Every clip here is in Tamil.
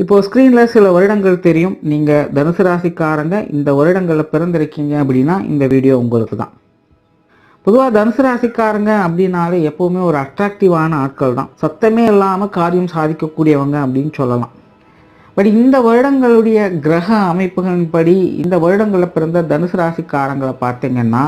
இப்போ ஸ்க்ரீன்ல சில வருடங்கள் தெரியும். நீங்க தனுசு ராசிக்காரங்க இந்த வருடங்கள்ல பிறந்திருக்கீங்க அப்படின்னா இந்த வீடியோ உங்களுக்கு தான். பொதுவா தனுசு ராசிக்காரங்க அப்படின்னாலே எப்பவுமே ஒரு அட்ராக்டிவான ஆட்கள் தான். சத்தமே இல்லாம காரியம் சாதிக்கக்கூடியவங்க அப்படின்னு சொல்லலாம். பட் இந்த வருடங்களுடைய கிரக அமைப்புகளின்படி இந்த வருடங்கள்ல பிறந்த தனுசு ராசிக்காரங்களை பார்த்தீங்கன்னா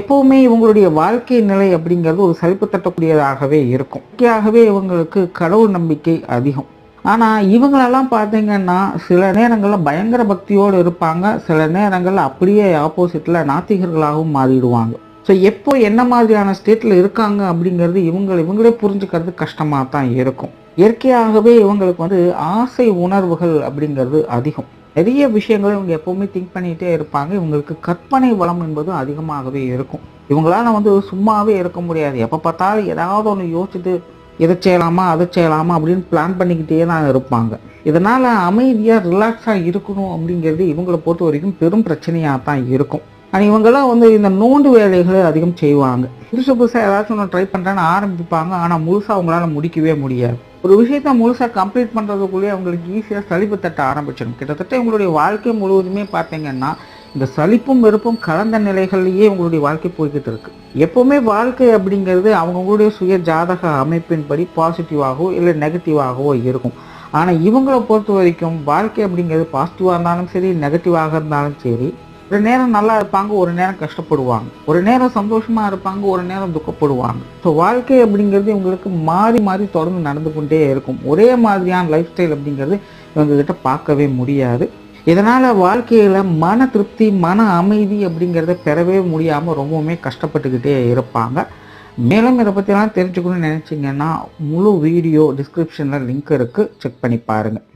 எப்பவுமே இவங்களுடைய வாழ்க்கை நிலை அப்படிங்கிறது ஒரு சலிப்பு தட்டக்கூடியதாகவே இருக்கும். முக்கியமாகவே இவங்களுக்கு கடவுள் நம்பிக்கை அதிகம். ஆனால் இவங்களெல்லாம் பார்த்தீங்கன்னா சில நேரங்களில் பயங்கர பக்தியோடு இருப்பாங்க, சில நேரங்களில் அப்படியே ஆப்போசிட்டில் நாத்திகர்களாகவும் மாறிடுவாங்க. ஸோ எப்போ என்ன மாதிரியான ஸ்டேட்டில் இருக்காங்க அப்படிங்கிறது இவங்களே புரிஞ்சுக்கிறது கஷ்டமாக தான் இருக்கும். இயற்கையாகவே இவங்களுக்கு ஆசை உணர்வுகள் அப்படிங்கிறது அதிகம். நிறைய விஷயங்கள் இவங்க எப்போவுமே திங்க் பண்ணிகிட்டே இருப்பாங்க. இவங்களுக்கு கற்பனை வளம் என்பது அதிகமாகவே இருக்கும். இவங்களால சும்மாவே இருக்க முடியாது. எப்போ பார்த்தாலும் ஏதாவது ஒன்று யோசிச்சுட்டு இதை செய்யலாமா அதை செய்யலாமா அப்படின்னு பிளான் பண்ணிக்கிட்டே தான் இருப்பாங்க. இதனால் அமைதியாக ரிலாக்ஸாக இருக்கணும் அப்படிங்கிறது இவங்களை பொறுத்த வரைக்கும் பெரும் பிரச்சனையாக தான் இருக்கும். ஆனால் இவங்கெல்லாம் இந்த நோண்டு வேலைகளை அதிகம் செய்வாங்க. புதுசாக ஏதாச்சும் ஒன்று ட்ரை பண்ணுறேன்னு ஆரம்பிப்பாங்க. ஆனால் முழுசாக அவங்களால முடிக்கவே முடியாது. ஒரு விஷயத்த முழுசாக கம்ப்ளீட் பண்ணுறதுக்குள்ளேயே அவங்களுக்கு ஈஸியாக சலிப்பு தட்ட ஆரம்பிச்சிடும். கிட்டத்தட்ட இவங்களுடைய வாழ்க்கை முழுவதுமே பார்த்தீங்கன்னா இந்த சலிப்பும் வெறுப்பும் கலந்த நிலைகள்லேயே உங்களுடைய வாழ்க்கை போய்கிட்டு இருக்கு. எப்போவுமே வாழ்க்கை அப்படிங்கிறது அவங்களுடைய சுய ஜாதக அமைப்பின்படி பாசிட்டிவாகவோ இல்லை நெகட்டிவாகவோ இருக்கும். ஆனால் இவங்களை பொறுத்த வரைக்கும் வாழ்க்கை அப்படிங்கிறது பாசிட்டிவாக இருந்தாலும் சரி, நெகட்டிவாக இருந்தாலும் சரி, ஒரு நேரம் நல்லா இருப்பாங்க, ஒரு நேரம் கஷ்டப்படுவாங்க, ஒரு நேரம் சந்தோஷமா இருப்பாங்க, ஒரு நேரம் துக்கப்படுவாங்க. ஸோ வாழ்க்கை அப்படிங்கிறது இவங்களுக்கு மாறி மாறி தொடர்ந்து நடந்து கொண்டே இருக்கும். ஒரே மாதிரியான லைஃப் ஸ்டைல் அப்படிங்கிறது இவங்ககிட்ட பார்க்கவே முடியாது. இதனால் வாழ்க்கையில் மன திருப்தி, மன அமைதி அப்படிங்கிறத பெறவே முடியாமல் ரொம்பவுமே கஷ்டப்பட்டுக்கிட்டே இருப்பாங்க. மேலும் இதை பற்றிலாம் தெரிஞ்சுக்கணும்னு நினச்சிங்கன்னா முழு வீடியோ டிஸ்கிரிப்ஷனில் லிங்க் இருக்குது, செக் பண்ணி பாருங்கள்.